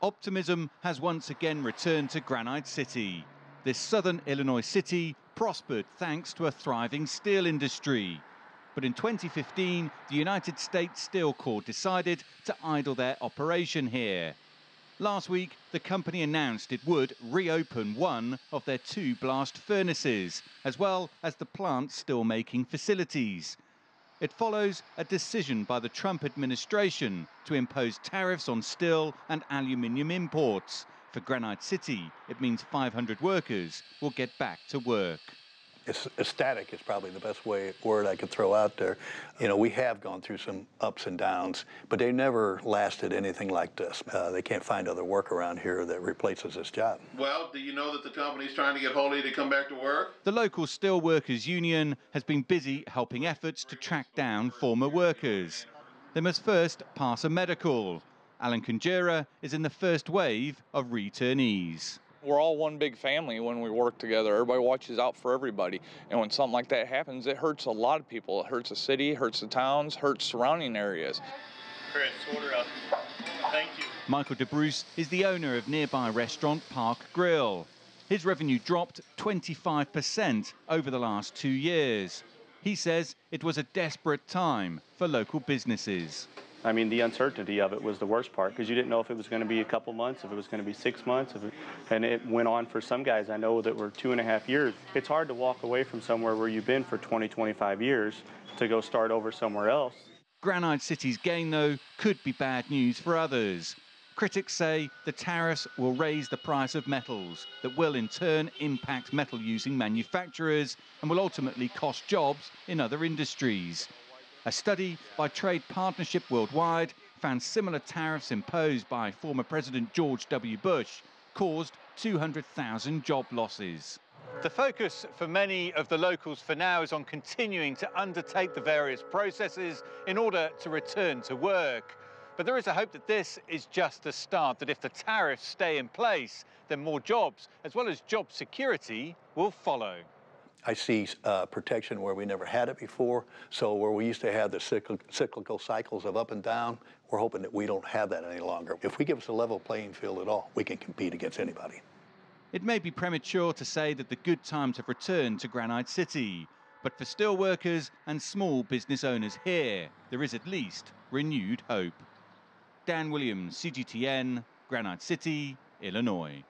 Optimism has once again returned to Granite City. This southern Illinois city prospered thanks to a thriving steel industry. But in 2015, the United States Steel Corp decided to idle their operation here. Last week, the company announced it would reopen one of their two blast furnaces, as well as the plant's steelmaking facilities. It follows a decision by the Trump administration to impose tariffs on steel and aluminium imports. For Granite City, it means 500 workers will get back to work. It's ecstatic is probably the best word I could throw out there. You know, we have gone through some ups and downs, but they never lasted anything like this. They can't find other work around here that replaces this job. Well, do you know that the company's trying to get hold of you to come back to work? The local steelworkers union has been busy helping efforts to track down former workers. They must first pass a medical. Alan Conjura is in the first wave of returnees. We're all one big family when we work together. Everybody watches out for everybody. And when something like that happens, it hurts a lot of people. It hurts the city, hurts the towns, hurts surrounding areas. Chris, order up. Thank you. Michael DeBruce is the owner of nearby restaurant Park Grill. His revenue dropped 25% over the last 2 years. He says it was a desperate time for local businesses. I mean, the uncertainty of it was the worst part because you didn't know if it was going to be a couple months, if it was going to be 6 months, and it went on for some guys I know that were 2.5 years. It's hard to walk away from somewhere where you've been for 20, 25 years to go start over somewhere else. Granite City's gain, though, could be bad news for others. Critics say the tariffs will raise the price of metals that will in turn impact metal-using manufacturers and will ultimately cost jobs in other industries. A study by Trade Partnership Worldwide found similar tariffs imposed by former President George W. Bush caused 200,000 job losses. The focus for many of the locals for now is on continuing to undertake the various processes in order to return to work. But there is a hope that this is just a start, that if the tariffs stay in place, then more jobs, as well as job security, will follow. I see protection where we never had it before. So where we used to have the cyclical cycles of up and down, we're hoping that we don't have that any longer. If we give us a level playing field at all, we can compete against anybody. It may be premature to say that the good times have returned to Granite City, but for steelworkers and small business owners here, there is at least renewed hope. Dan Williams, CGTN, Granite City, Illinois.